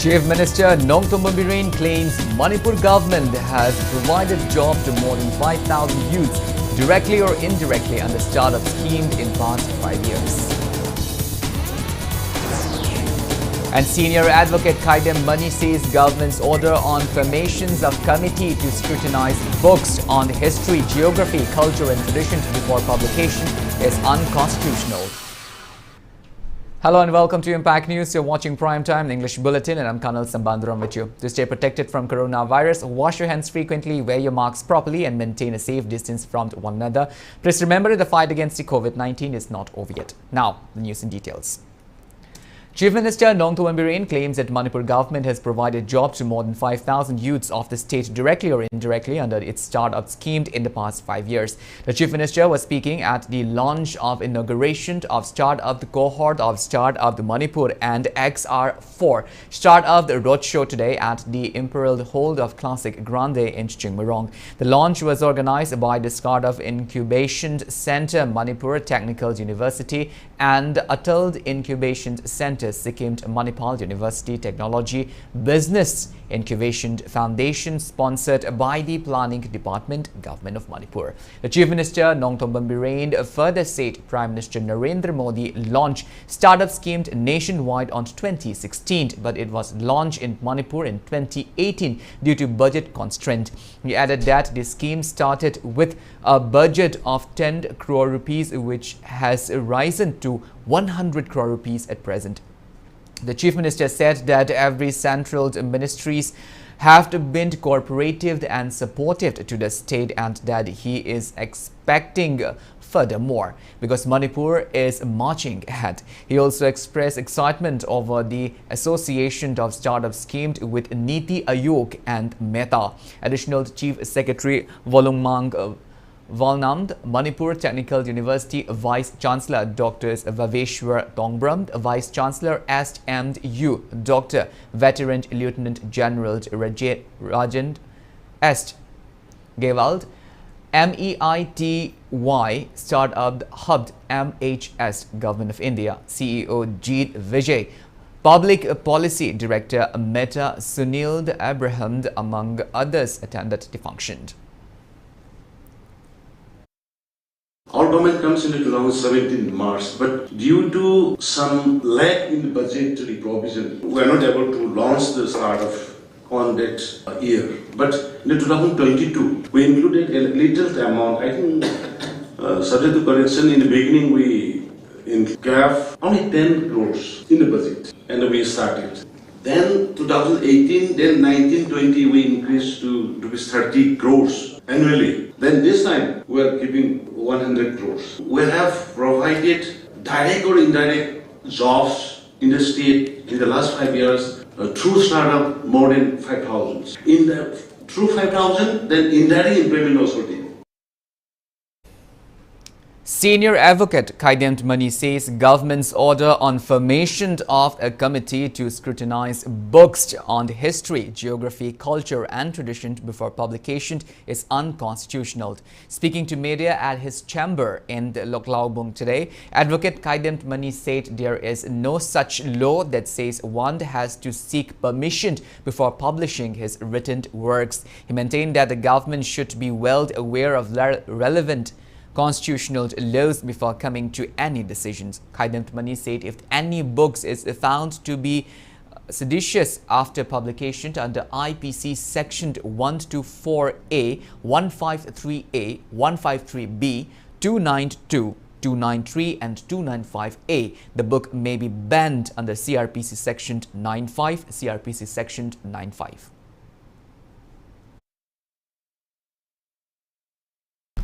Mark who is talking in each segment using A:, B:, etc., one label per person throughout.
A: Chief Minister Nongtom Biren claims Manipur government has provided job to more than 5,000 youths directly or indirectly under startup scheme in past 5 years. And senior advocate Kaidem Mani says government's order on formations of committee to scrutinize books on history, geography, culture and traditions before publication is unconstitutional. Hello and welcome to Impact News. You're watching Primetime English Bulletin and I'm KANEL SHAMBANDURAM with you. To stay protected from coronavirus, wash your hands frequently, wear your masks properly and maintain a safe distance from one another. Please remember the fight against the COVID-19 is not over yet. Now, the news in details. Chief Minister Nongtom Biren claims that Manipur government has provided jobs to more than 5,000 youths of the state directly or indirectly under its startup scheme in the past 5 years. The Chief Minister was speaking at the launch of inauguration of Startup the cohort of Startup the Manipur and XR4 Startup the roadshow today at the Imperial Hold of Classic Grande in Chingmarong. The launch was organized by the Startup Incubation Center, Manipur Technical University and Atal Incubation Center, Sikkim Manipal University Technology Business Incubation Foundation, sponsored by the Planning Department, Government of Manipur. The Chief Minister Nongtom Biren further said Prime Minister Narendra Modi launched startup scheme nationwide on 2016, but it was launched in Manipur in 2018 due to budget constraint. He added that the scheme started with a budget of 10 crore rupees, which has risen to 100 crore rupees at present. The Chief Minister said that every central ministries have been cooperative and supportive to the state and that he is expecting furthermore because Manipur is marching ahead. He also expressed excitement over the association of startup scheme with Niti Aayog and Meta. Additional Chief Secretary Volungmang Valnamd, Manipur Technical University Vice Chancellor Dr. Vaveshwar Tongbram, Vice Chancellor SMU Dr. Veteran Lieutenant General Rajend Est Gewald, MEITY Startup Hub MHS Government of India, CEO Jeet Vijay, Public Policy Director Meta Sunil Abraham, among others, attended the function.
B: Our government comes into 2017 March, but due to some lack in the budgetary provision, we are not able to launch the startup on that year. But in 2022, we included a little amount. I think, subject to correction, in the beginning we gave only 10 crores in the budget, and we started. Then 2018, then 19, 20, we increased to 30 crores annually. Then this time, we are giving 100 crores. We have provided direct or indirect jobs in the state in the last 5 years through startup more than 5,000. Through 5,000, then indirect employment also did.
A: Senior advocate Kaidem Mani says government's order on formation of a committee to scrutinize books on history, geography, culture and tradition before publication is unconstitutional. Speaking to media at his chamber in Loklaubung today, advocate Kaidem Mani said there is no such law that says one has to seek permission before publishing his written works. He maintained that the government should be well aware of relevant constitutional laws before coming to any decisions. Kaidem Mani said if any books is found to be seditious after publication under IPC Section 124A, 153A, 153B, 292, 293 and 295A, the book may be banned under CRPC Section 95, CRPC Section 95.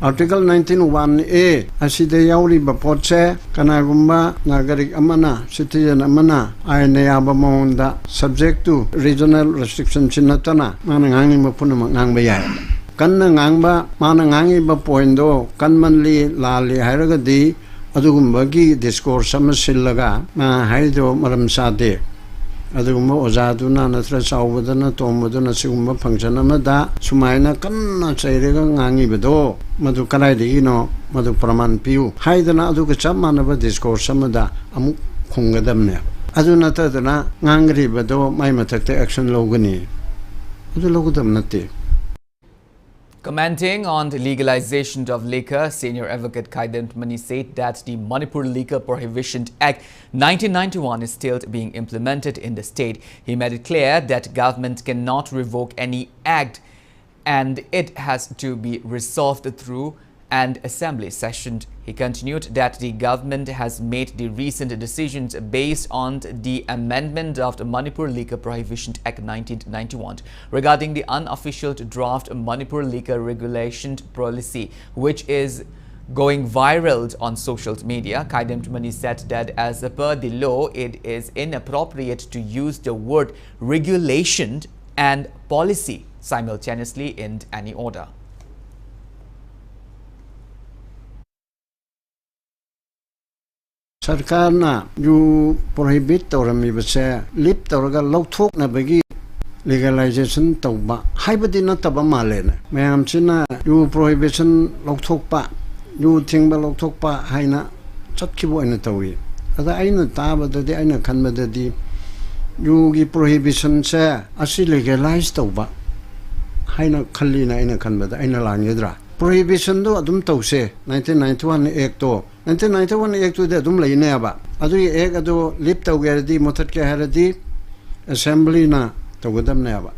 C: Article 19(1)A asida yauriba potse kanagumba nagarik amana citizen amana ayana yabamonda subject to regional restriction chinatana manangangi mapuna ngang bayay kanna ngangba manangangi ba poindo kanmanli lali hairagadi adugumbagi discourse samasillaga ma haido maram sade adugumba ozaduna natra saubadana tomaduna sigumba function amada sumaina kanna chairega ngangi bedo madu kalaidigi no madu praman piu haidana aduga chamanaba discourse amada amuk khungadamne adu natadana ngangri bado mai mathakte action logani adu logodam natte.
A: Commenting on the legalization of liquor, senior advocate Kaidem Mani said that the Manipur Liquor Prohibition Act 1991 is still being implemented in the state. He made it clear that government cannot revoke any act and it has to be resolved through an assembly session. He continued that the government has made the recent decisions based on the amendment of the Manipur Liquor Prohibition Act 1991 regarding the unofficial draft Manipur Liquor Regulation Policy, which is going viral on social media. Kaidem Mani said that as per the law, it is inappropriate to use the word regulation and policy simultaneously in any order.
C: Sarkarna you prohibit torami base lip toraga lokthok na bagi legalization tawba haibadi na taba malena mayam china you prohibition lokthok pa you thingba lokthok pa haina chatkibo ina tawi ada aina taba dadi aina khanba dadi you gi prohibition se asi legalize tawba haina khallina aina khanba da aina langyadra prohibition do adum tawse 1991 act to 1991 act to adum laine ba adu act adu lip tawgerdi mothat ke haradi assembly na tawgadam ne ba.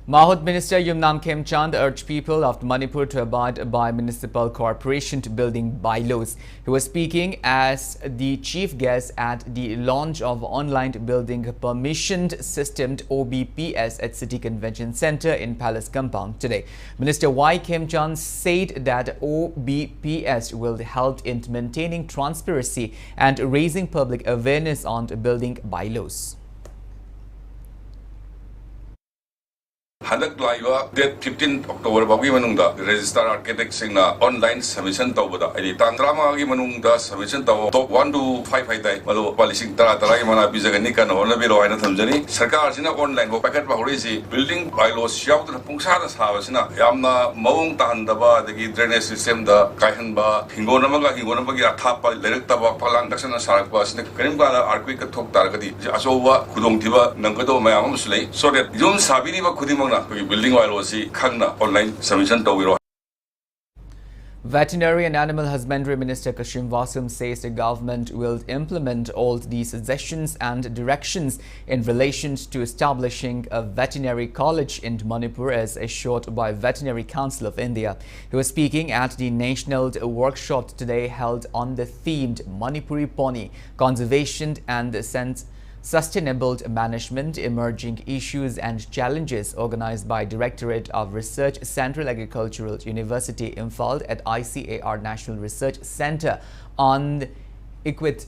A: Mahood Minister Yumnam Khemchand urged people of Manipur to abide by municipal corporation building bylaws. He was speaking as the chief guest at the launch of online building permissioned system OBPS at City Convention Center in Palace Compound today. Minister Y. Khemchand said that OBPS will help in maintaining transparency and raising public awareness on building bylaws.
D: Handak laiwa date 15 October bagi manungda register architect singna online submission tawbada ai tandrama gi manungda submission taw top 1 to 5 haidai malo policing tara gi mana bijagani kan hona biro aina thamjani sarkar sina online go packet ba horisi building bylaws yaud na pungsa da sawa sina yamna mawung tan daba dagi drainage system da kaihan ba hingona maga gi athapa lerek taba phalang daksana sarak ba sina karim ka arqui ka thok tar gadi asowa khudong thiba nangkado mayam muslei so that yum sabini ba khudimang building online submission.
A: Veterinary and Animal Husbandry Minister Kashim Vasum says the government will implement all these suggestions and directions in relation to establishing a veterinary college in Manipur as assured by Veterinary Council of India. He was speaking at the national workshop today held on the themed Manipuri Pony Conservation and Sustainable Management, Emerging Issues and Challenges, organized by Directorate of Research, Central Agricultural University, Imphal at ICAR National Research Center on Equit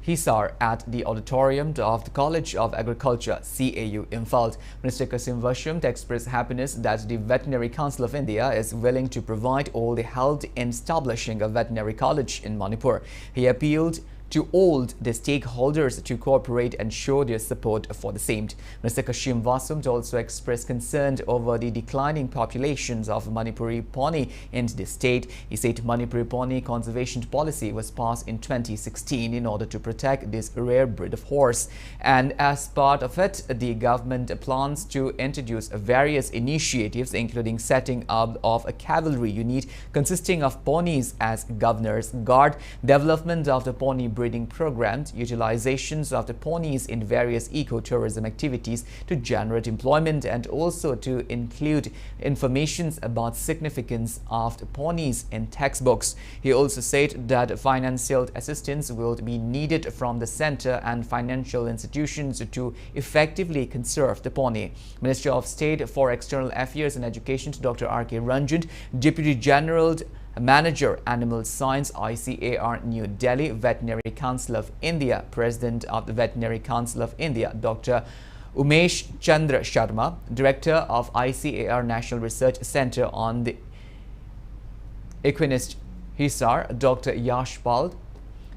A: Hisar at the auditorium of the College of Agriculture, CAU, Imphal. Minister Kasim Vasum expressed happiness that the Veterinary Council of India is willing to provide all the help in establishing a veterinary college in Manipur. He appealed to all the stakeholders to cooperate and show their support for the same. Mr. Kashim Vasum also expressed concern over the declining populations of Manipuri pony in the state. He said Manipuri pony conservation policy was passed in 2016 in order to protect this rare breed of horse. And as part of it, the government plans to introduce various initiatives, including setting up of a cavalry unit consisting of ponies as governor's guard, development of the pony breeding programs, utilizations of the ponies in various eco-tourism activities to generate employment, and also to include information about significance of the ponies in textbooks. He also said that financial assistance will be needed from the center and financial institutions to effectively conserve the pony. Minister of State for External Affairs and Education Dr. R.K. Ranjan, Deputy General Manager, Animal Science, ICAR, New Delhi, Veterinary Council of India, President of the Veterinary Council of India, Dr. Umesh Chandra Sharma, Director of ICAR National Research Center on the Equinist Hisar, Dr. Yashpal,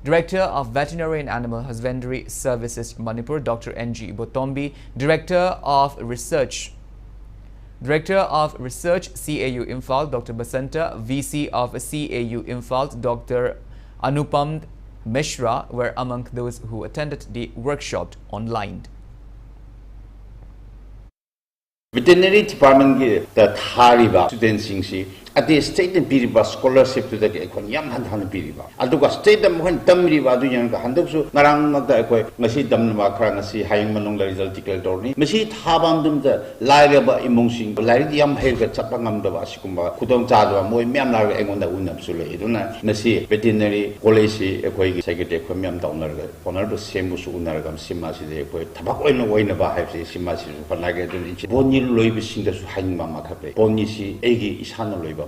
A: Director of Veterinary and Animal Husbandry Services Manipur, Dr. N.G. Botombi, Director of Research CAU Imphal, Dr. Basanta, VC of CAU Imphal, Dr. Anupam Mishra were among those who attended the workshop online.
E: Veterinary Department the Thariba students at the state and Piriba scholarship to the Yam Han Piriba. Aduka state them when Tamriba do young Handosu, Narang the Masi Damma Kranasi, Haying Manong result declared Masi Habandum the Lariaba Emonsing, Laridiam Helga Chapangam the Vasikumba, Kudong Tadwa, Moy Miamar Egon the Unam Sule, Nasi, veterinary policy, a secretary, Miam Donner, Honor the same Unargam Simasi, Tobacco in a way never have Simasi, Panaga, Boni Loib singers hanging Mamma Cape, Bonisi, Egi is Hanaloib.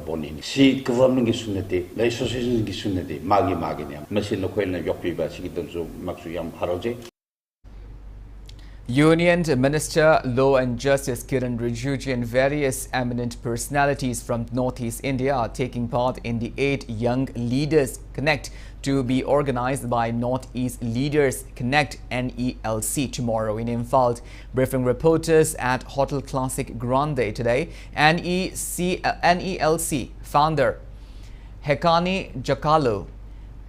E: Si government gisunete, la association gisunete, magi niam. Machine no kwel na yopiba sigidonzo maksuyam haroje.
A: Union Minister Law and Justice Kiran Rijiju and various eminent personalities from Northeast India are taking part in the 8 Young Leaders Connect to be organized by Northeast Leaders Connect NELC tomorrow in Imphal. Briefing reporters at Hotel Classic Grande today, NELC founder Hekani Jakalo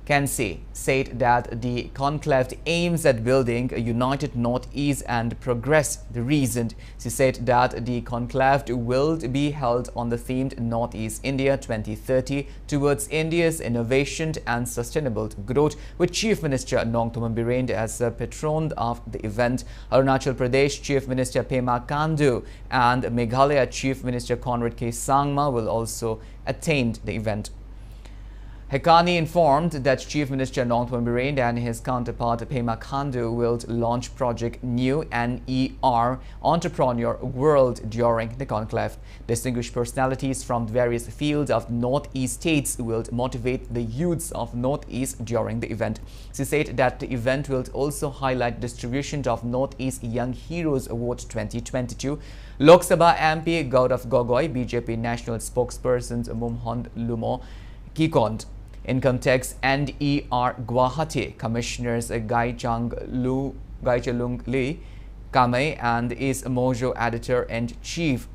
A: Kensi said that the conclave aims at building a united Northeast and progress. The reason, she said that the conclave will be held on the themed Northeast India 2030 towards India's innovation and sustainable growth, with Chief Minister Nongthoman Birend as a patron of the event. Arunachal Pradesh Chief Minister Pema Khandu and Meghalaya Chief Minister Conrad K. Sangma will also attend the event. Hekani informed that Chief Minister Nongthoman Birend and his counterpart Pema Khandu will launch Project New NER Entrepreneur World during the conclave. Distinguished personalities from various fields of Northeast states will motivate the youths of Northeast during the event. She said that the event will also highlight distribution of Northeast Young Heroes Award 2022. Lok Sabha MP Gaurav Gogoi, BJP National Spokesperson Mumhon Lumo Kikond, Income Tax NER Guwahati Commissioners Gaijalung Li Kamei and is Mojo Editor-in-Chief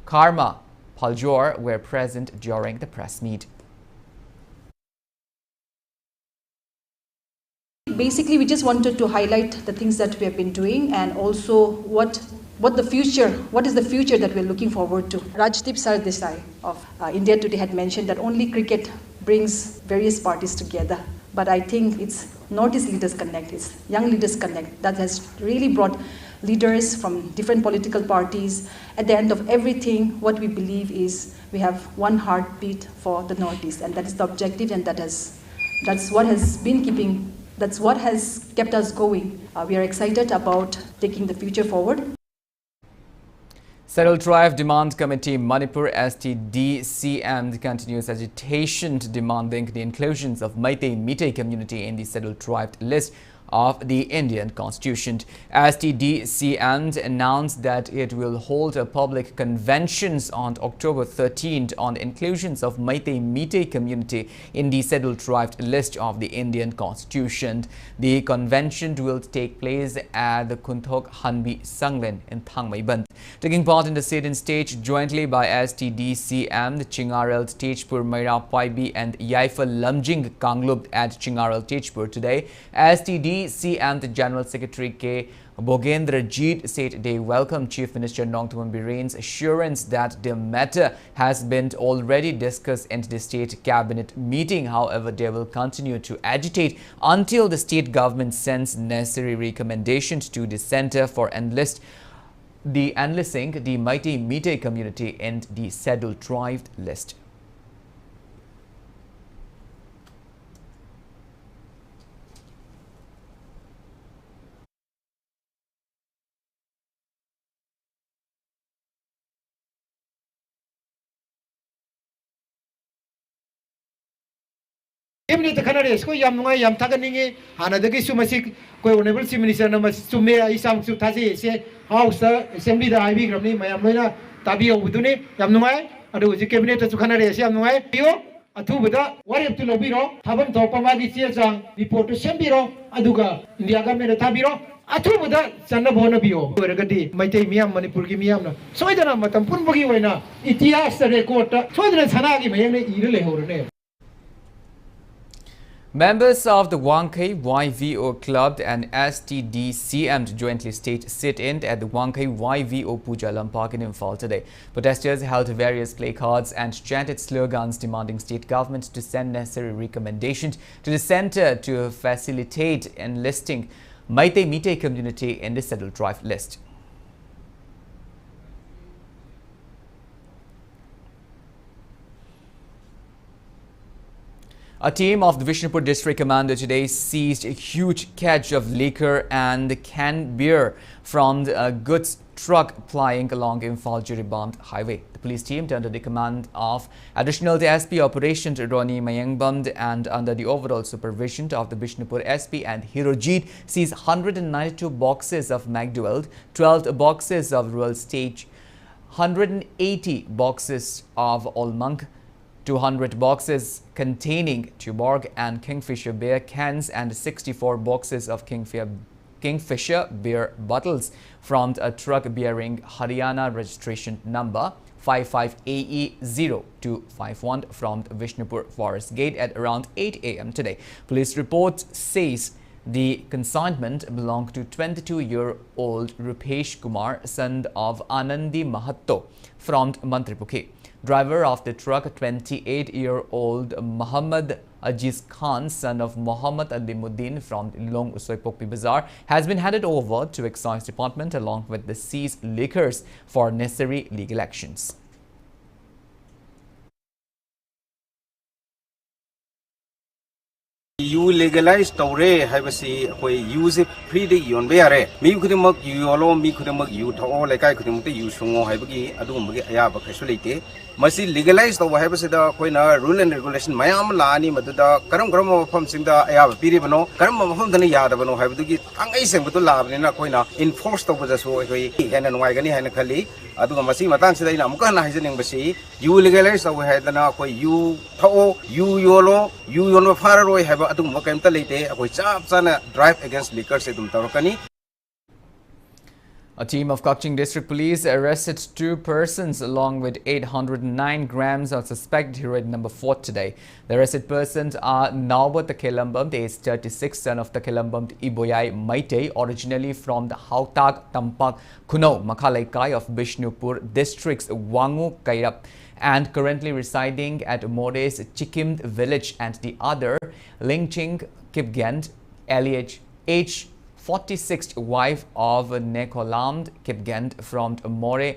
A: Karma Paljor were present during the press meet.
F: Basically, we just wanted to highlight the things that we have been doing and also what is the future that we're looking forward to. Rajdeep Sardesai of India Today had mentioned that only cricket brings various parties together. But I think it's Northeast Leaders Connect, it's Young Leaders Connect that has really brought leaders from different political parties. At the end of everything, what we believe is we have one heartbeat for the Northeast, and that is the objective, and that's what has kept us going. We are excited about taking the future forward.
A: Settled Tribe Demand Committee Manipur STDCM continues agitation demanding the inclusions of Meitei community in the Settled Tribe list of the Indian Constitution. STDCM announced that it will hold a public conventions on October 13th on the inclusions of Meitei community in the Settled Tribe list of the Indian Constitution. The convention will take place at the Kunthok Hanbi Sanglen in Thangmaiban. Taking part in the sit-in stage jointly by STDCM, the Chingarel Tejpur Maira Paibi and Yaifa Lamjing Kanglub at Chingarel Tejpur today. STDCM, the General Secretary K. Bogendra Jeet said they welcome Chief Minister Nongthoman Birend's assurance that the matter has been already discussed in the state cabinet meeting. However, they will continue to agitate until the state government sends necessary recommendations to the Center for enlisting the Meitei community in the Settled Tribe list.
G: Cabinet Canadians, Yam Tagani, another Sumasik, Honorable Minister Sumea Isam Sutazi, House Assembly, the Ivy Grammy, Mayamina, Tabio Udune, Yamnumai, and the Cabinet of Canadians, Yamnumai, Pio, Atubuda, Warrior to Lobiro, Havan Topamadi Siazang, report to Sembiro, Aduga, in the Agamena Tabiro, Atubuda, Sanabonabio, Regadi, Maite Miam, Manipur Miam, Soidana Matampun Bogiwena, Itias the record, Soidan Sanagi, Mayane, Irele.
A: Members of the Wangkai YVO Club and STDCM jointly staged sit-in at the Wangkai YVO Puja Park in Imphal today. Protesters held various placards and chanted slogans demanding state government to send necessary recommendations to the centre to facilitate enlisting Meitei Meitei community in the Settled Tribe list. A team of the Vishnupur District Commander today seized a huge catch of liquor and canned beer from a goods truck plying along Imphal-Jiribam highway. The police team, under the command of Additional SP Operations Roni Mayangbam and under the overall supervision of the Vishnupur SP and Hirojit, seized 192 boxes of McDowell, 12 boxes of Rural Stage, 180 boxes of Olmunk, 200 boxes containing Tuborg and Kingfisher beer cans and 64 boxes of Kingfisher beer bottles from a truck bearing Haryana registration number 55AE0251 from Vishnupur Forest Gate at around 8 a.m. today. Police report says the consignment belonged to 22-year-old Rupesh Kumar, son of Anandi Mahatto from Mantripukhe. Driver of the truck, 28-year-old Muhammad Ajiz Khan, son of Muhammad Alimuddin from Long Usoipokpi Bazaar, has been handed over to Excise Department along with the seized liquors for necessary legal actions.
H: You legalize tore haibasi koi use free de yon be are mi kudimak you allo mi kudimak you tho lekai kudimak you sungo haibagi adum bagi aya ba khasulite masi legalize to haibasi da koi na rule and regulation mayam lani maduda karam mafam singda aya ba piri bano karam mafam dani yada bano haibagi angai seng betul labni na koi na enforce to baja so koi hena nwai gani hena khali aduga masi matang sida ina muka na hijening basi you legalize to haidana koi you tho you yolo you yon far roi haiba adum kaimta leite akoi chap chana drive against liquor se dum tarokani.
A: A team of Kaching District Police arrested 2 persons along with 809 grams of suspected heroin number 4 today. The arrested persons are Naubat Takelambam, age 36, son of Takelambam Iboyai Meitei, originally from the Hautag Tampak Kuno Makalaikai of Bishnupur District's Wangu Kairap, and currently residing at More's Chikim village, and the other Lingching Kipgand, LH, age 46th wife of Nekolamd Kipgand from More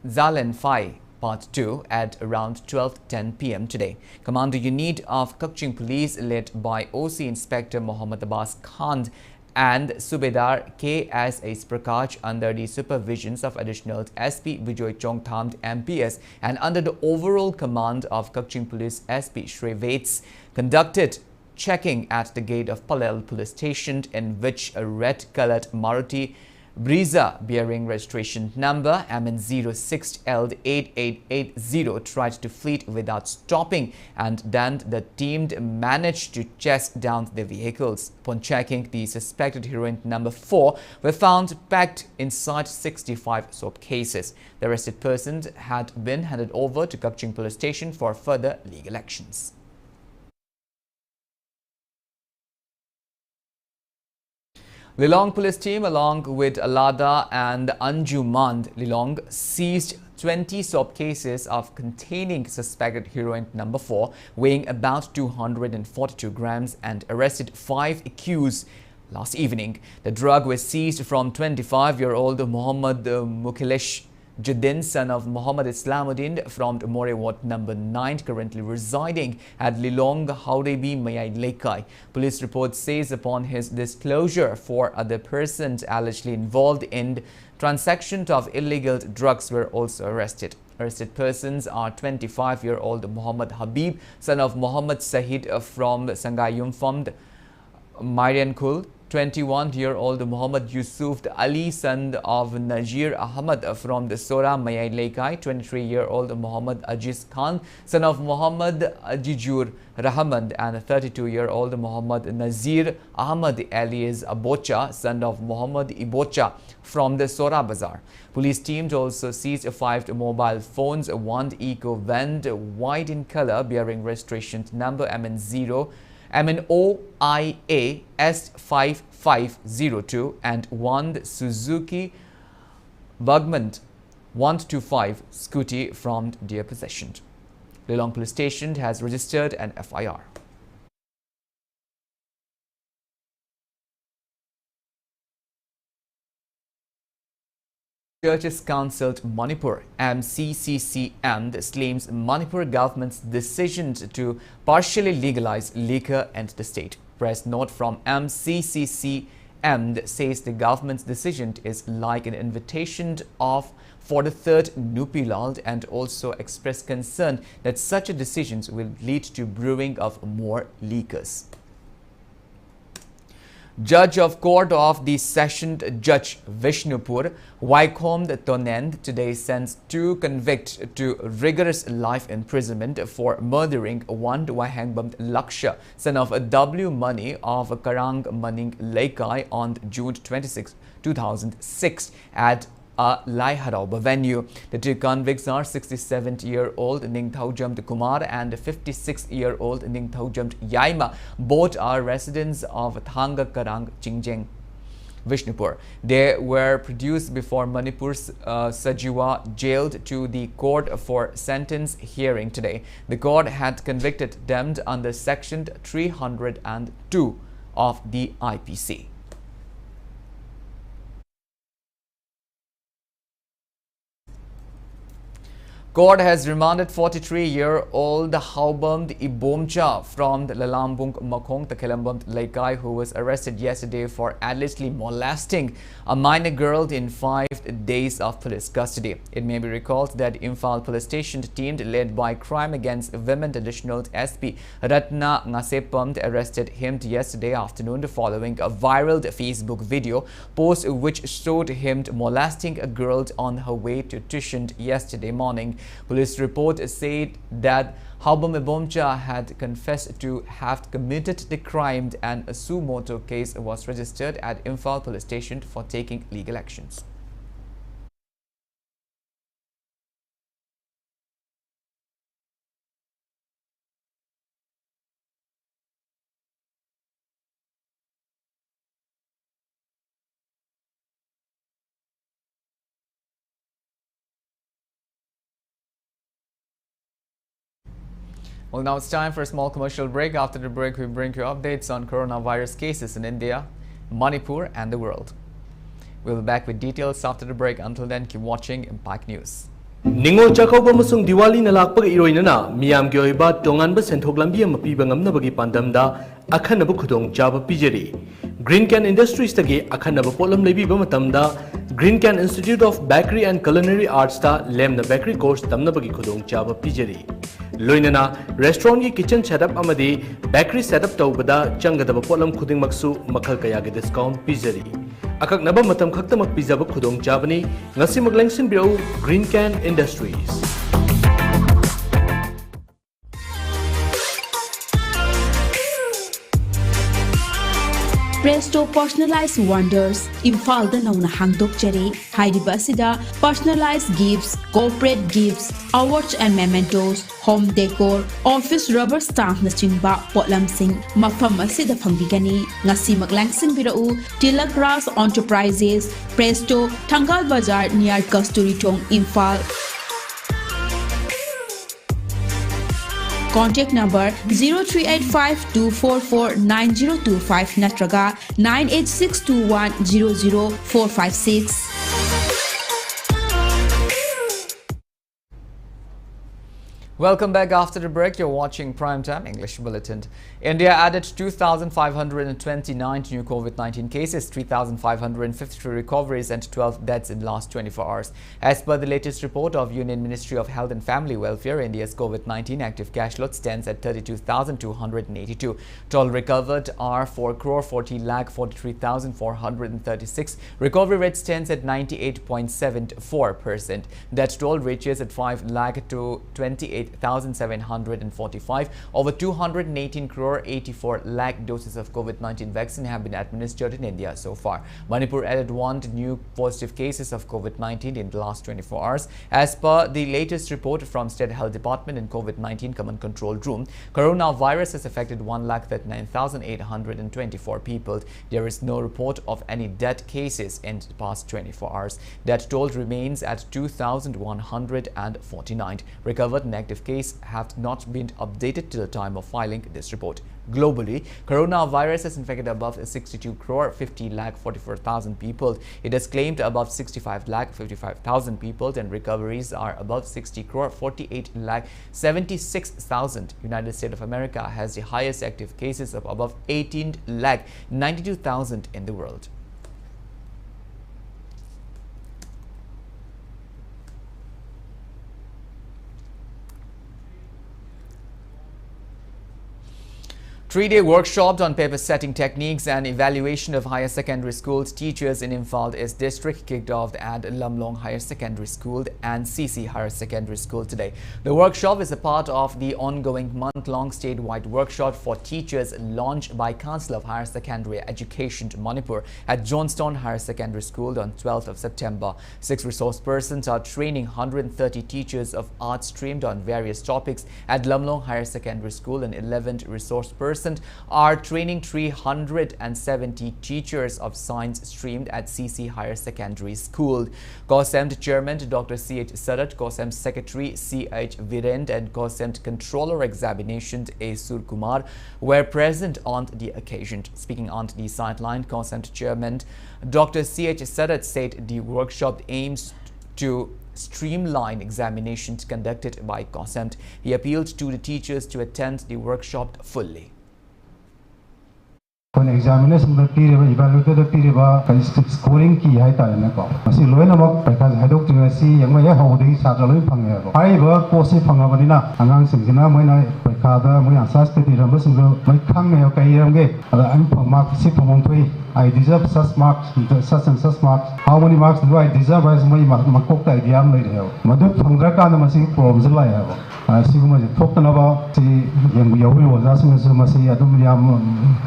A: Zalenfai, Part 2 at around 12:10 p.m. today. Commander Unit of Kaching Police, led by OC Inspector Mohammad Abbas Khan and Subedar K.S.A. Prakash, under the supervisions of Additional SP Vijay Chongthamd MPS and under the overall command of Kaching Police SP Shri Vates, conducted checking at the gate of Palel police station, in which a red-colored Maruti Brezza bearing registration number MN06L8880 tried to flee without stopping, and then the team managed to chase down the vehicles. Upon checking, the suspected heroin number 4 were found packed inside 65 soap cases. The arrested persons had been handed over to Kaching police station for further legal actions. Lilong police team, along with Alada and Anjumand Lilong, seized 20 soap cases of containing suspected heroin number 4, weighing about 242 grams, and arrested 5 accused last evening. The drug was seized from 25-year-old Muhammad Mukilesh Juddin, son of Muhammad Islamuddin from More Ward number 9, currently residing at Lilong Haurebi Mayai Lekai. Police report says upon his disclosure, 4 other persons allegedly involved in transactions of illegal drugs were also arrested. Arrested persons are 25-year-old Muhammad Habib, son of Muhammad Sahid from Sangayum Fund Mariankul, 21-year-old Muhammad Yusuf Ali, son of Najir Ahmad from the Sora Mayai Lekai, 23-year-old Muhammad Ajiz Khan, son of Muhammad Ajijur Rahman, and 32-year-old Muhammad Nazir Ahmad alias Abocha, son of Muhammad Ibocha from the Sora Bazaar. Police teams also seized 5 mobile phones, 1 eco van, white in color, bearing registration number MNOIA S5502 and one Suzuki Bugman 125 scooty from their possession. Lilong Police Station has registered an FIR. Churches Council Manipur MCCCM claims Manipur government's decision to partially legalize liquor entered the state. Press note from MCCCM says the government's decision is like an invitation for the third Nupilal and also expressed concern that such a decision will lead to brewing of more liquors. Judge of Court of the Session Judge Vishnupur, Vaikom Tonend, today sends two convicts to rigorous life imprisonment for murdering one Wahangbam Laksha, son of W. Money of Karang Maning Laikai on June 26, 2006 at a Lai Harauba venue. The two convicts are 67-year-old Ningthaujamd Kumar and 56-year-old Ningthaujamd Yaima. Both are residents of Thanga Karang Chingjeng, Vishnupur. They were produced before Manipur's Sajiwa jailed to the court for sentence hearing today. The court had convicted them under Section 302 of the IPC. Court has remanded 43-year-old Haubam Ibomcha from the Lalambung Makong Takelambam Laikai, who was arrested yesterday for allegedly molesting a minor girl in 5 days of police custody. It may be recalled that Imphal Police Station team led by Crime Against Women Additional SP Ratna Ngasepam arrested him yesterday afternoon following a viral Facebook video post which showed him molesting a girl on her way to tuition yesterday morning. Police report said that Haubam Ibomcha had confessed to have committed the crime and a suo motu case was registered at Imphal Police Station for taking legal actions. Well, now it's time for a small commercial break. After the break, we bring you updates on coronavirus cases in India, Manipur and the world. We'll be back with details after the break. Until then, keep watching Impact News.
I: Ningol Chakauba Musung Diwali Nalakpa Iroinana, Miam Gyoiba, Tongan Sentoglambia Mapibangam Nabagi Pandamda, Akanabu Kudong Java Pijeri. Green Can Industries Tage, Akanabu Polam Lebi Bamatamda, Green Can Institute of Bakery and Culinary Arts Ta, Lem the Bakery Course Tamnabagi Kudong Java Pijeri. Loinana, restaurant kitchen setup amadi, bakery setup taubada, Changadaba Polam Kuding Maksu, Makal Kayagi discount Pijeri. Akak Naba Matam Kaktamak Pizaba Kudong Javani, Nasimaglangsing Bureau, Green Can Industries.
J: Presto Personalized Wonders, Imphal da nauna hangdok jari, Haidiba sida, personalized gifts, corporate gifts, awards and mementos, home decor, office rubber stamp na chingba, potlam sing, mafam asida pangbigani, ngasi maglangsing birau, Tilak Ras Enterprises, Presto, Tangal Bazar near Kasturi Tong, Imphal. Contact number 0385-244-9025 natraga 98621-00456.
A: Welcome back after the break. You're watching Primetime English Bulletin. India added 2,529 new COVID-19 cases, 3,553 recoveries and 12 deaths in the last 24 hours. As per the latest report of Union Ministry of Health and Family Welfare, India's COVID-19 active cash load stands at 32,282. Total recovered are 4,40,43,436. Recovery rate stands at 98.74%. That total reaches at 5,28,000 3,745. Over 218 crore 84 lakh doses of COVID-19 vaccine have been administered in India so far. Manipur added 1 new positive cases of COVID-19 in the last 24 hours. As per the latest report from State Health Department and COVID-19 Command Control Room, coronavirus has affected 1,39,824 people. There is no report of any death cases in the past 24 hours. Death toll remains at 2,149. Recovered and active cases have not been updated till the time of filing this report. Globally, coronavirus has infected above 62 crore 50 lakh 44,000 people. It has claimed above 65 lakh 55,000 people, and recoveries are above 60 crore 48 lakh 76,000. United States of America has the highest active cases of above 18 lakh 92,000 in the world. Three-day workshop on paper setting techniques and evaluation of higher secondary schools teachers in Imphal East District kicked off at Lamlong Higher Secondary School and CC Higher Secondary School today. The workshop is a part of the ongoing month-long statewide workshop for teachers launched by Council of Higher Secondary Education Manipur at Johnstone Higher Secondary School on 12th of September. 6 resource persons are training 130 teachers of arts streamed on various topics at Lamlong Higher Secondary School, and 11 resource persons are training 370 teachers of science streamed at CC Higher Secondary School. COSEMT Chairman Dr. C.H. Sarat, COSEMT Secretary C.H. Virend, and COSEMT Controller Examinations A. Surkumar were present on the occasion. Speaking on the sideline, COSEMT Chairman Dr. C.H. Sarat said the workshop aims to streamline examinations conducted by COSEMT. He appealed to the teachers to attend the workshop fully.
K: Examination evaluated scoring key high time. See, Loenamok, because I don't see young way how they start a little pang. I work for Sipangavanina, Angang Singina, when I Pekada, when I assisted the Rambus, my Kang, okay, I'm from Mark Sipamontui. I deserve such marks, such and such marks. How many marks do I deserve as my Makota idea later? Madu Pangraka, the Masi problems I have. I see much talking about the Yahu was asking us, Masi, Adum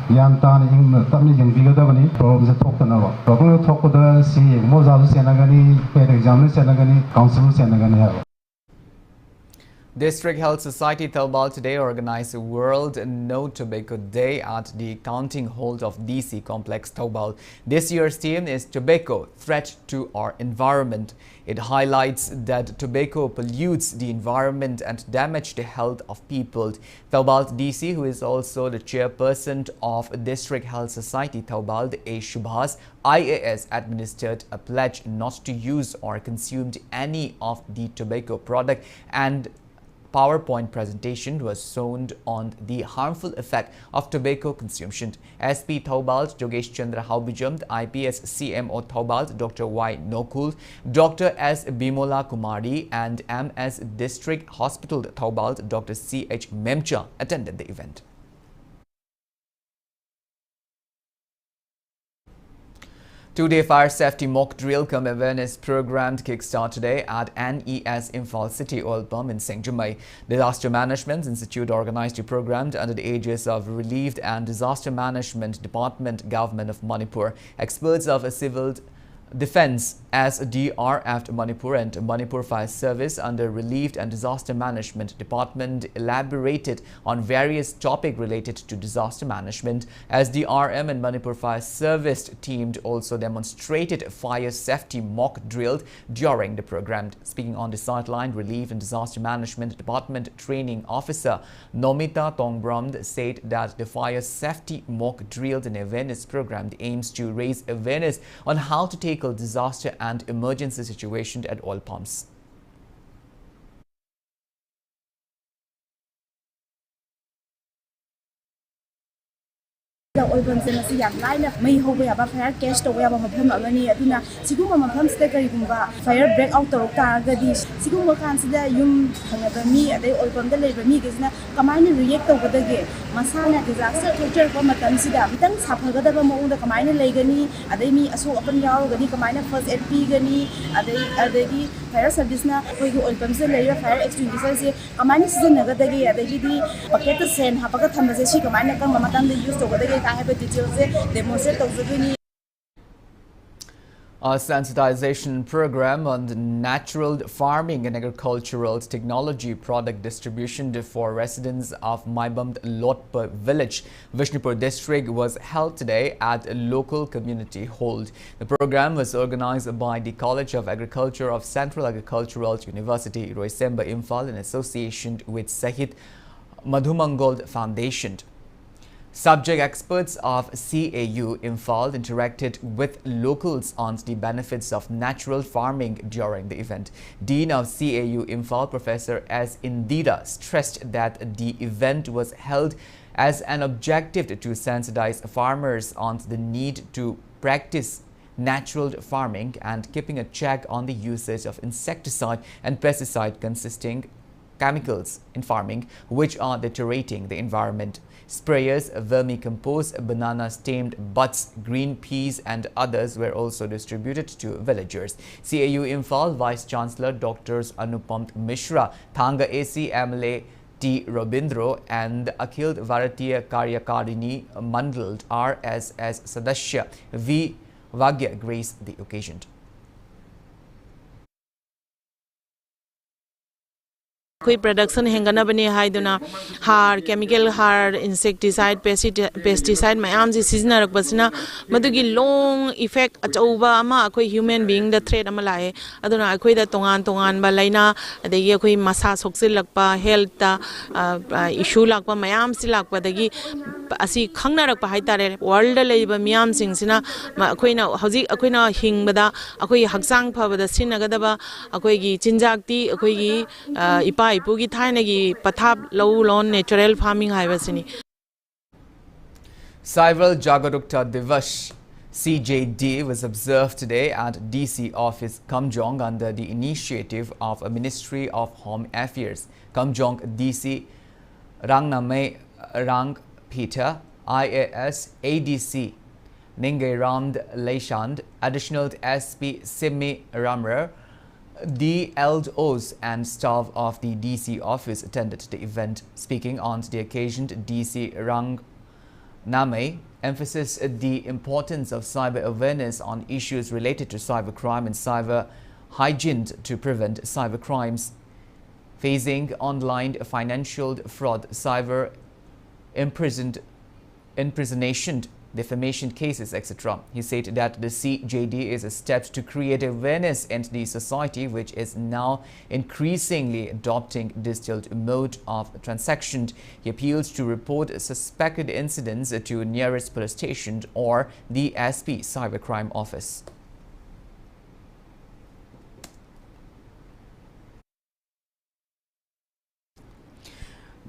K: Yamtan, Tammy, and Bigadavani, problems are talking about. Probably talk with the C, Mozal Senagani, Pet Examiners Senagani, Council Senagani.
A: District Health Society Thalbal today organized a World No Tobacco Day at the Counting Hold of DC Complex Thalbal. This year's theme is Tobacco, Threat to Our Environment. It highlights that tobacco pollutes the environment and damages the health of people. Thalbal DC, who is also the chairperson of District Health Society Thalbal, A. Shubhas, IAS, administered a pledge not to use or consume any of the tobacco product, and PowerPoint presentation was shown on the harmful effect of tobacco consumption. SP Thalbal Jogesh Chandra Haubijam, IPS CMO Thalbal Dr. Y. Nokul, Dr. S. Bimola Kumari, and MS District Hospital Thalbal Dr. C.H. Memcha attended the event. Two-day fire safety mock drill cum awareness program kickstart today at NES Imphal City Oil Pump in Sengjumai. Disaster Management Institute organized the program under the aegis of Relief and Disaster Management Department, Government of Manipur. Experts of Civil Defense as DRF Manipur and Manipur Fire Service under Relief and Disaster Management Department elaborated on various topics related to disaster management. As DRM and Manipur Fire Service teamed also demonstrated fire safety mock drill during the program. Speaking on the sideline, Relief and Disaster Management Department Training Officer Nomita Tongbram said that the fire safety mock drill and awareness program aims to raise awareness on how to tackle disaster and emergency situations at oil pumps.
L: ꯑꯣꯏꯕꯝꯁꯦ ꯃꯁꯤ ꯌꯥꯝ ꯂꯥꯏꯅ ꯃꯩ ꯍꯧꯕ ꯌꯥꯕ fire ꯀꯦꯆ ꯇꯧꯕ ꯌꯥꯕ ꯃꯐꯝ ꯑꯃꯅꯤ ꯑꯗꯨꯅ ꯁꯤꯒꯨꯝꯕ ꯃꯐꯝꯁꯤꯗ ꯀꯔꯤꯒꯨꯝꯕ ꯐꯥꯏꯌꯔ ꯕ꯭ꯔꯦꯛ ꯑꯥꯎꯠ ꯇꯧꯔꯛ ꯇꯥꯔꯒꯗꯤ ꯁꯤꯒꯨꯝꯕ ꯀꯥꯟꯁꯤꯗ ꯌꯨꯝ ꯊꯪꯅꯕ ꯃꯤ ꯑꯗꯩ ꯑꯣꯏꯕꯝꯗ ꯂꯩꯕ ꯃꯤꯒꯩꯁꯤꯅ ꯀꯃꯥꯏꯅ ꯔꯤꯌꯦꯛ ꯇꯧꯒꯗꯒꯦ ꯃꯁꯥꯅ ꯗꯤꯖꯥꯁꯇꯔ ꯊꯣꯛꯆꯔꯛꯄ ꯃꯇꯝꯁꯤꯗ ꯈꯤꯇꯪ ꯁꯥꯐꯒꯗꯕ ꯃꯑꯣꯡꯗ ꯀꯃꯥꯏꯅ ꯂꯩꯒꯅꯤ ꯑꯗꯩ ꯃꯤ ꯑꯁꯣꯛ ꯑꯄꯟ ꯌꯥꯎꯔꯒꯗꯤ ꯀꯃꯥꯏꯅ ꯐꯥꯔꯁ ꯑꯦꯗ ꯄꯤꯒꯅꯤ ꯑꯗꯒꯤ ꯐꯥꯏꯌꯔ ꯁꯔꯚꯤꯁꯅ ꯑꯩꯈꯣꯏꯒꯤ ꯑꯣꯏꯕꯝꯁꯤꯗ ꯂꯩꯔꯤꯕ ꯐꯥꯏꯌꯔ ꯑꯦꯛꯁꯇꯤꯡꯒꯨꯏꯁꯔꯁꯦ ꯀꯃꯥꯏꯅ ꯁꯤꯖꯤꯟꯅꯒꯗꯒꯦ ꯑꯗꯒꯤꯗꯤ ꯕꯀꯦꯠꯇ ꯁꯦꯟ ꯍꯥꯞꯄꯒ ꯊꯝꯕꯁꯦ ꯁꯤ ꯀꯃꯥꯏꯅ ꯀꯔꯝꯕ ꯃꯇꯝꯗ ꯌꯨꯁ ꯇꯧꯒꯗꯒꯦ ꯀꯥ ꯍꯥꯏꯕ ꯗꯤꯇꯦꯜꯁꯦ demonstrate ꯇꯧꯖꯗꯣꯏꯅꯤ.
A: A sensitization program on natural farming and agricultural technology product distribution for residents of Maibamd Lotpa village, Vishnupur district was held today at a local community hall. The program was organized by the College of Agriculture of Central Agricultural University, Roisemba, Imphal in association with Sahit Madhumangold Foundation. Subject experts of CAU Imphal interacted with locals on the benefits of natural farming during the event. Dean of CAU Imphal, Professor S. Indira, stressed that the event was held as an objective to sensitize farmers on the need to practice natural farming and keeping a check on the usage of insecticide and pesticide consisting chemicals in farming, which are deteriorating the environment. Sprayers, vermicompost, banana-stemmed butts, green peas and others were also distributed to villagers. CAU Imphal Vice Chancellor Dr. Anupam Mishra, Thanga AC MLA T. Robindro and Akhil Varatiya Karyakarini Mandal RSS Sadasya V. Vagya graced the occasion.
M: कोई production हेंगना बने हाइदुना हार chemical हार insecticide pesticide मयाम जी सिजनरक बसना मदुगी long effect अचौबा अमा अखोई human being the threat अमा लाए अदुना अखोई the तोंगान तोंगान बा लाइना अदगी अखोई मसा सोक्सिलकपा हेल्थ ता इशू लाकपा मयाम सि लाकपा दगी असि खंगनारकपा हाइतारे वर्ल्ड लेबा मियाम सिंगसिना अखोइना हौजी अखोइना हिंगबदा अखोई हक्सांग फबदा सिनगदबा अखोइगी चिंजाक्ति अखोइगी इपा इपुगी थाइनगी पथाप लौ लोन नेचुरल फार्मिंग हाइबसिनी.
A: Civil Jagarukta Divas CJD was observed today at DC office Kamjong under the initiative of a Ministry of Home Affairs. Kamjong DC Rangname Rang Peter IAS ADC Ninge Ramd Leishand Additional SP Simi Ramrer. The LDOs and staff of the DC office attended the event. Speaking on the occasion, DC Rang Name emphasized the importance of cyber awareness on issues related to cybercrime and cyber hygiene to prevent cyber crimes. Facing online financial fraud, cyber imprisonation, defamation cases, etc. He said that the CJD is a step to create awareness in the society, which is now increasingly adopting digital mode of transaction. He appeals to report suspected incidents to nearest police station or the SP Cybercrime Office.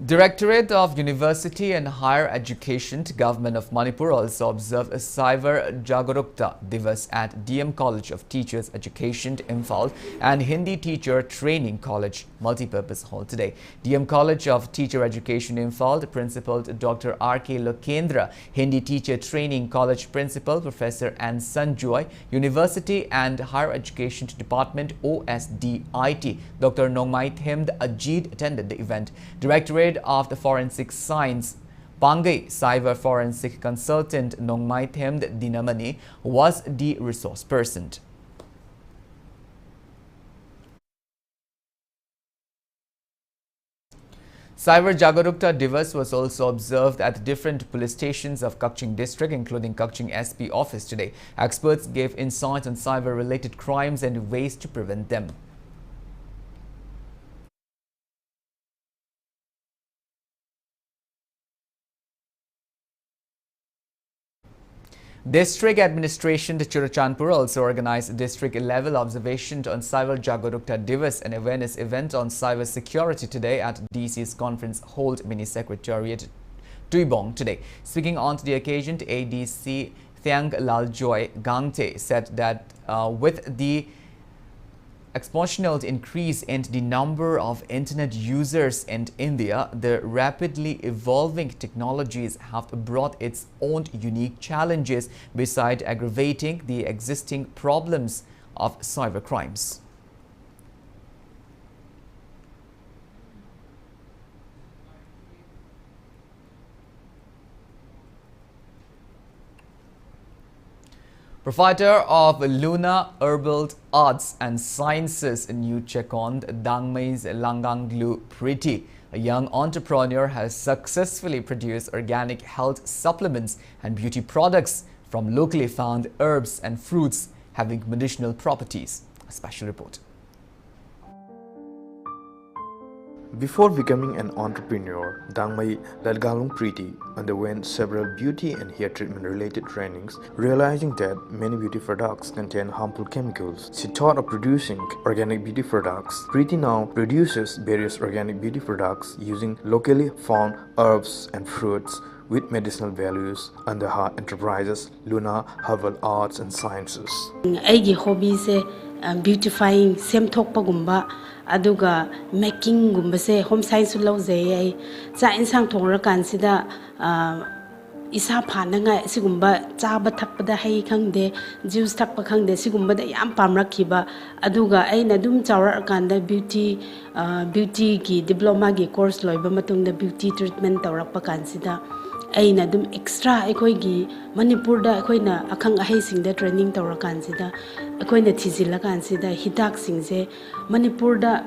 A: Directorate of University and Higher Education, Government of Manipur also observed a Cyber Jagarukta Divas at DM College of Teachers Education, Imphal and Hindi Teacher Training College Multipurpose Hall today. DM College of Teacher Education, Imphal, Principal Dr. R.K. Lokendra, Hindi Teacher Training College Principal Professor N. Sanjoy, University and Higher Education Department OSDIT, Dr. Nongmai Themd Ajit attended the event. Directorate of the Forensic Science Pangai Cyber Forensic Consultant Nongmai Themd Dinamani was the resource person. Cyber Jagarukta Divas was also observed at different police stations of Kakching district, including Kakching SP office today. Experts gave insight on cyber-related crimes and ways to prevent them. District Administration Churachandpur also organized district-level observation on Cyber Jagarukta Divas, an awareness event on cyber security today at DC's conference hall mini secretariat Tuibong today. Speaking on the occasion, ADC Thiang Laljoy Gangte said that with the exponential increase in the number of internet users in India, the rapidly evolving technologies have brought its own unique challenges besides aggravating the existing problems of cybercrimes. Provider of Luna Herbal Arts and Sciences in New Chekond, Dangmai's Langanglu Priti, a young entrepreneur, has successfully produced organic health supplements and beauty products from locally found herbs and fruits having medicinal properties. A special report.
N: Before becoming an entrepreneur, Dangmai Lalgalung Priti underwent several beauty and hair treatment related trainings, realizing that many beauty products contain harmful chemicals. She thought of producing organic beauty products. Priti now produces various organic beauty products using locally found herbs and fruits with medicinal values under her enterprises Luna Herbal Arts and Sciences.
O: Aigi hobby se beautifying sem thokpa gumba aduga making gumba se home science lo zai cha insang thongra kan sida isa phana nga sigumba chaba thakpada hai khangde juice thakpa khangde sigumba da yam pamrakhiba aduga aina dum chawra kanda beauty ki diploma gi course loiba matungda beauty treatment tawrakpa kan sida aina dum extra ekoigi Manipur da ekoina akhang ahai singda training tawrakan sida ekoina thijilakan sida hidak singse Manipur da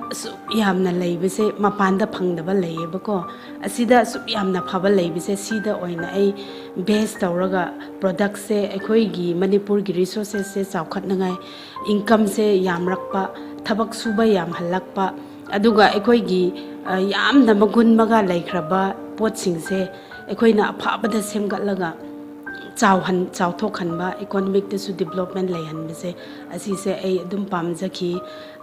O: yamna leibese mapanda phangdaba leibako asida yamna phaba leibese sida oina ai base tawraga product se ekoigi Manipur gi resources se chawkhatnangai income se yamrakpa thabak suba yam halakpa aduga ekoigi yamna magun maga laikhraba pot singse ekoina aphabada semgatlaga chawthokhanba economic desu development leihanbese asi se ai adum pamjaki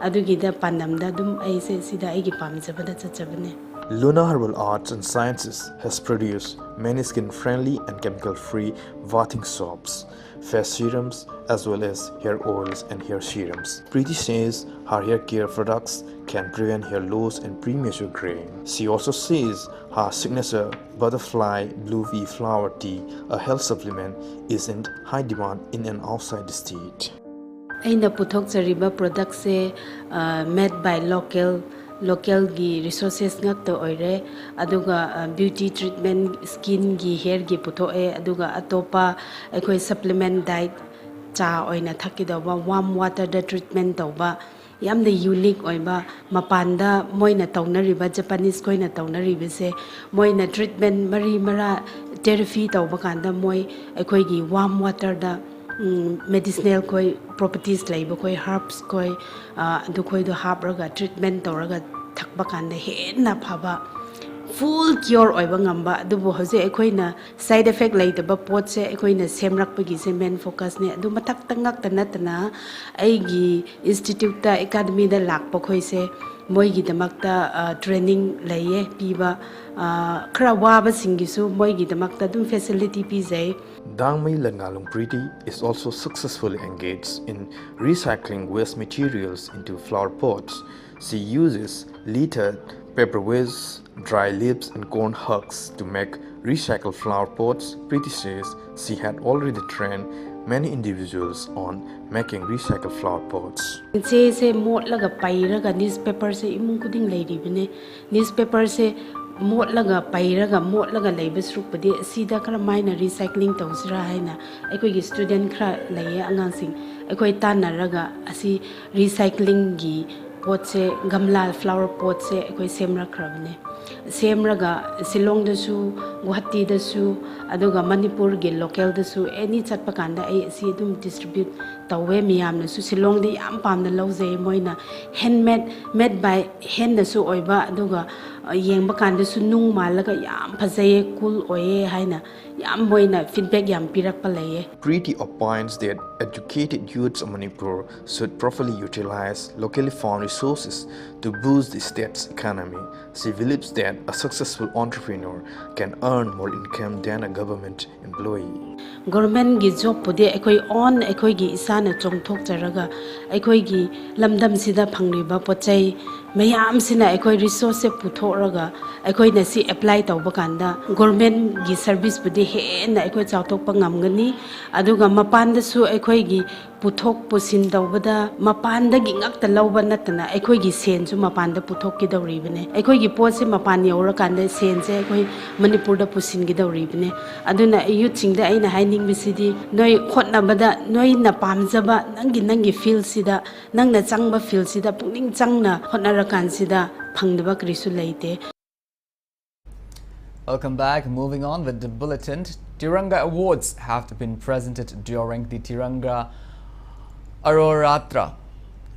O: adugi da pandamda dum ai se sida ai gi pamjabada chachabane.
N: Luna Herbal Arts and Sciences has produced many skin-friendly and chemical-free bathing soaps, face serums, as well as hair oils and hair serums. Priti says her hair care products can prevent hair loss and premature graying. She also says her signature butterfly blue V flower tea, a health supplement, is in high demand in and outside the state.
O: Aina puthokjariba products se made by local gi resources ngakta oire aduga beauty treatment skin gi hair gi puthoe aduga atopa ekoi supplement diet cha oina thakidaba warm water da treatment tawba yamna unique oiba mapanda moina tawnariba Japanese koina tawnariba se moina treatment mari mara therapy tawba kanda moi ekoi gi warm water da medicinal koi properties laiba koi herbs koi adu koi do habraga treatment tawraga thakba kanda henna phaba full cure oiba ngamba adubu hoje ekoina side effect laitaba pot se ekoina semrakpagi se main focus ne adu mathak tangak tanatana aigi institute ta academy da lakpa khoi se moigi damakta training laye piba khra waba singisu moigi damakta dum facility pizai.
N: Dangmai Langalung Priti is also successfully engaged in recycling waste materials into flower pots. She uses littered paper waste, dry leaves and corn husks to make recycled flower pots. Priti says she had already trained many individuals on making recycled flower pots.
O: Se motlaga pairaga newspaper se imung kuding lairibine newspaper se motlaga pairaga motlaga laibas rupade sida kara maina recycling tawsira haina ekoi gi student khra laye angangsing ekoi tanaraga asi recycling gi pot se gamla flower pot se ekoi semra khrabne semraga Silong dasu Guwahati dasu aduga Manipur gi local dasu any chatpa kanda ai si dum distribute tawe miyam na su Silong de yam pamna lawje moina handmade made by hand dasu oiba aduga yengba kanda su nung malaga yam phajai cool oye haina yam moina feedback yam pirakpa laye.
N: Priti opines that educated youths of Manipur should properly utilize locally found resources to boost the state's economy. She believes proves that a successful entrepreneur can earn more income than a government employee.
O: Government gi job pudi ekoi on ekoi gi isana chongthok charaga ekoi gi lamdam sida phangriba pochai mayam sina ekoi resource se puthoraga ekoi na si apply tawba kanda government gi service pudi he na ekoi chawtok pa ngamgani aduga mapanda su ekoi gi puthok pusin tawbada mapanda gi ngakta lawba natana ekoi gi sen su mapanda puthok ki dawribane ekoi gi pot se mapan yawra kanda sen se ekoi manipur da pusin gi dawribane aduna youth sing da aina hainin bisidi noi khotna bada noi na pamjaba nangi feel sida nangna changba feel sida pungning changna khotna rakan sida phangdaba krisu leite.
A: Welcome back. Moving on with the bulletin. Tiranga Awards have been presented during the Tiranga Aroratra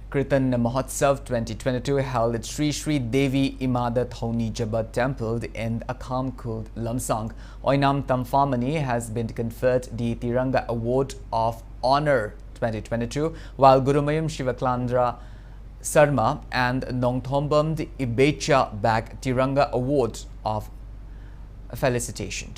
A: Kirtan Mahotsav 2022 held at Sri Sri Devi Imada Thoni Jaba Temple in Akham Kud Lamsang. Oinam Tamfamani has been conferred the Tiranga Award of Honor 2022, while Gurumayam Shivaklandra Sarma and Nongthombam Ibecha bag Tiranga Award of Felicitation.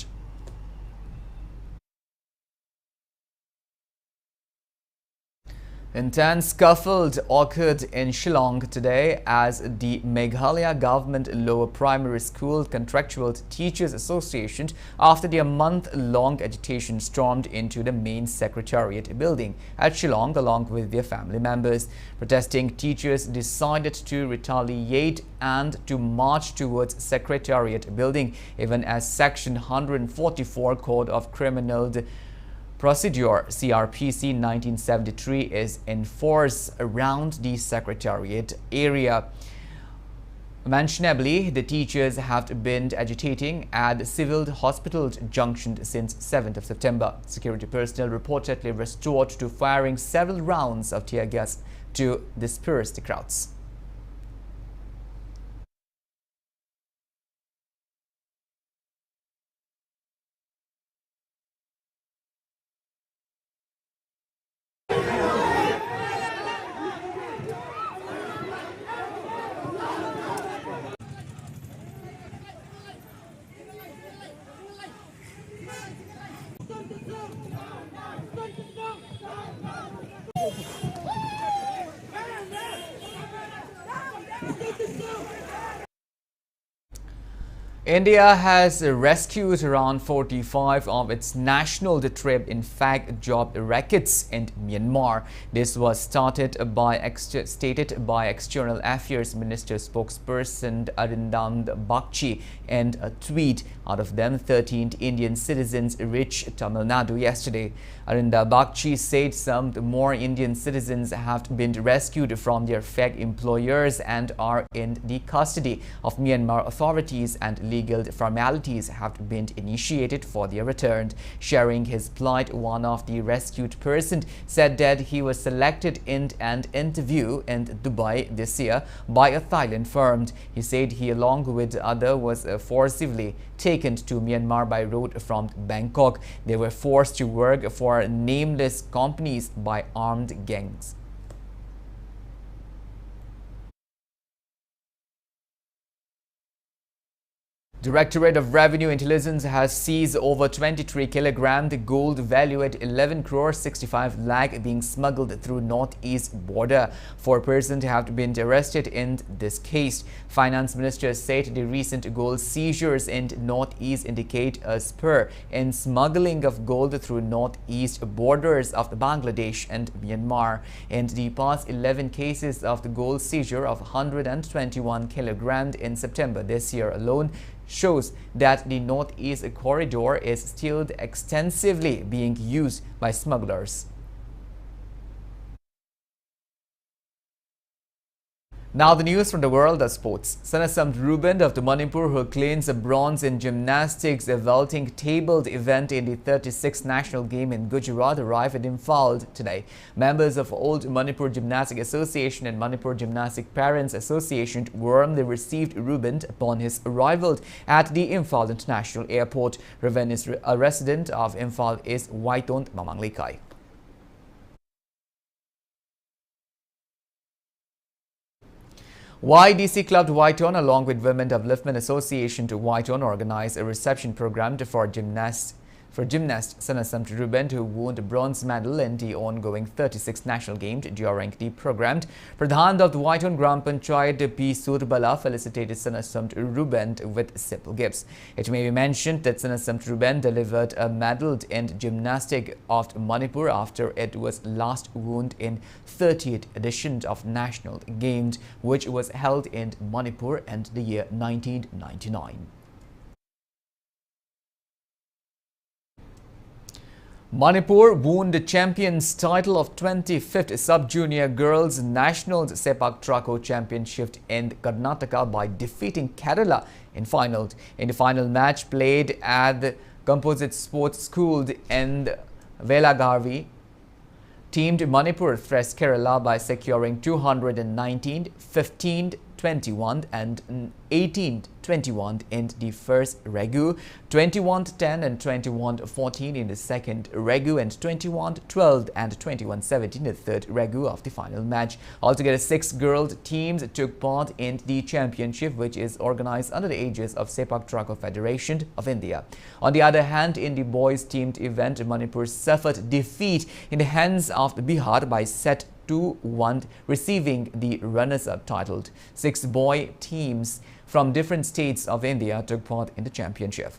A: Intense scuffle occurred in Shillong today as the Meghalaya Government Lower Primary School Contractual Teachers Association, after their month-long agitation, stormed into the main secretariat building at Shillong along with their family members. Protesting teachers decided to retaliate and to march towards Secretariat building, even as Section 144 Code of Criminal Procedure CRPC 1973 is in force around the Secretariat area. Mentionably, the teachers have been agitating at Civil Hospital Junction since 7th of September. Security personnel reportedly resorted to firing several rounds of tear gas to disperse the crowds. India has rescued around 45 of its national tribe in fact job rackets in Myanmar. This was stated by External Affairs Minister spokesperson Arindam Bakshi in a tweet. Out of them, 13 Indian citizens reached Tamil Nadu yesterday. Arindam Bakshi said some more Indian citizens have been rescued from their fake employers and are in the custody of Myanmar authorities, and legal formalities have been initiated for their return. Sharing his plight, one of the rescued persons said that he was selected in an interview in Dubai this year by a Thailand firm. He said he, along with the other, was forcibly taken to Myanmar by road from Bangkok. They were forced to work for nameless companies by armed gangs. Directorate of Revenue Intelligence has seized over 23 kilograms gold valued at 11 crore 65 lakh being smuggled through northeast border. 4 persons have been arrested in this case. Finance Minister said the recent gold seizures in northeast indicate a spur in smuggling of gold through northeast borders of Bangladesh and Myanmar. In the past 11 cases of the gold seizure of 121 kilograms in September this year alone shows that the northeast corridor is still extensively being used by smugglers. Now the news from the world of sports. Sanasam Ruben of the Manipur, who claims a bronze in gymnastics vaulting tabled event in the 36th national game in Gujarat, arrived at Imphal today. Members of Old Manipur Gymnastic Association and Manipur Gymnastic Parents Association warmly received Ruben upon his arrival at the Imphal International Airport. Ruben is a resident of Imphal, is Waitont Mamanglikay. YDC Club Whiteon along with Women Development Association to Whiteon organized a reception program for gymnast Sanasam Ruben who won the bronze medal in the ongoing 36th National Games. During the program, Pradhan of the Whiteon Gram Panchayat P. Surbala felicitated Sanasam Ruben with simple gifts. It may be mentioned that Sanasam Ruben delivered a medal in gymnastics of Manipur after it was last won in 30th edition of National Games, which was held in Manipur in the year 1999. Manipur won the champions title of 25th Sub-Junior Girls National Sepak Takraw Championship in Karnataka by defeating Kerala in finals. In the final match played at the Composite Sports School in Velagarvi, teamed Manipur thrashed Kerala by securing 219, 15, 21 and 18-21 in the first regu, 21-10 and 21-14 in the second regu, and 21-12 and 21-17 in the third regu of the final match. Altogether, 6 girl teams took part in the championship, which is organized under the aegis of Sepak Takraw Federation of India. On the other hand, in the boys teamed event, Manipur suffered defeat in the hands of Bihar by set 2-1, receiving the runners-up title. 6 boy teams from different states of India took part in the championship.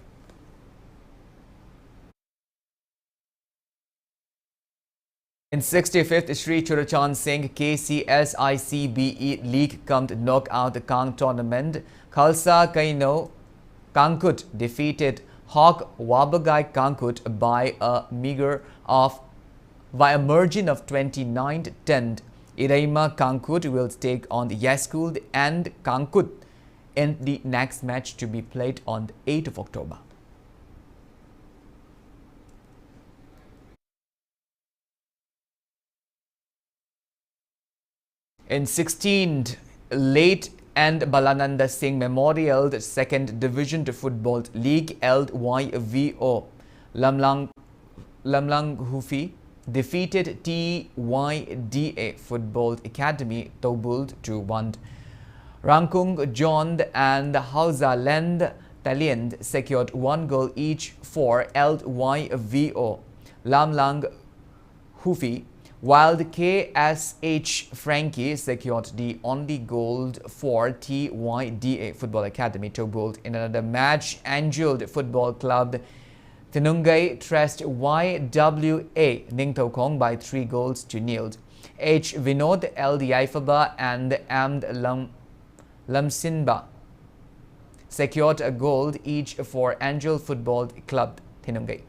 A: In 65th Sri Churachan Singh KCSICBE League Cup knockout Kang tournament, Khalsa Kaino Kankut defeated Hawk Wabagai Kankut by a margin of 29-10. Iraima Kankut will take on Yaskul and Kankut in the next match to be played on the 8th of October. In 16th, late and Balananda Singh Memorial, the 2nd Division Football League LYVO Lamlang Hufi defeated TYDA Football Academy Tobuld 2-1. Rangkung John and Hausa Land Taliend secured 1 goal each for LYVO Lamlang Hufi, while the KSH Frankie secured the only goal for TYDA Football Academy Tobuld. In another match, Angel Football Club Tinungai thrashed YWA Ningtokong by 3-0. H. Vinod, L. Diaifaba and M. Lamsinba secured a goal each for Angel Football Club Tinungai.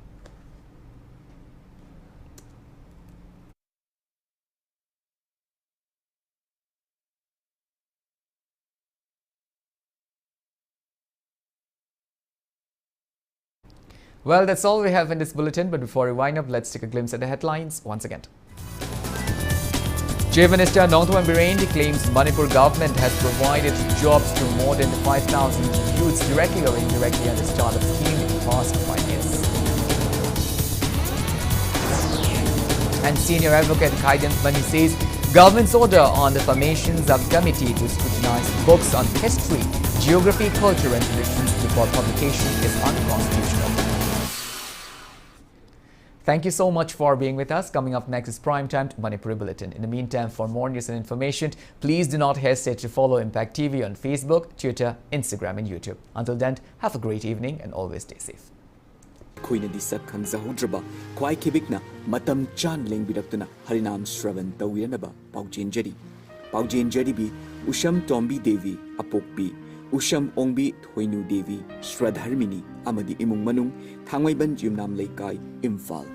A: Well, that's all we have in this bulletin, but before we wind up, let's take a glimpse at the headlines once again. Chief Minister Nongthoman Biren claims Manipur government has provided jobs to more than 5,000 youths directly or indirectly under startup scheme in the past 5 years. And senior advocate Kaiden Mani says government's order on the formations of committee to scrutinize books on history, geography, culture and traditions before publication is unconstitutional. Thank you so much for being with us. Coming up next is Primetime Manipur Bulletin. In the meantime, for more news and information, please do not hesitate to follow Impact TV on Facebook, Twitter, Instagram and YouTube. Until then, have a great evening and always stay safe.
P: Khoinadi sak khangjahudrba khwai khibikna matam chan lengbidaktuna harinam shravan tawiranaba paujenjari bi Usham Tombi Devi apokbi Usham Ongbi Thoinu Devi Shradharmini amadi imung manung Thangwaiban Jimnam Leikai Imphal.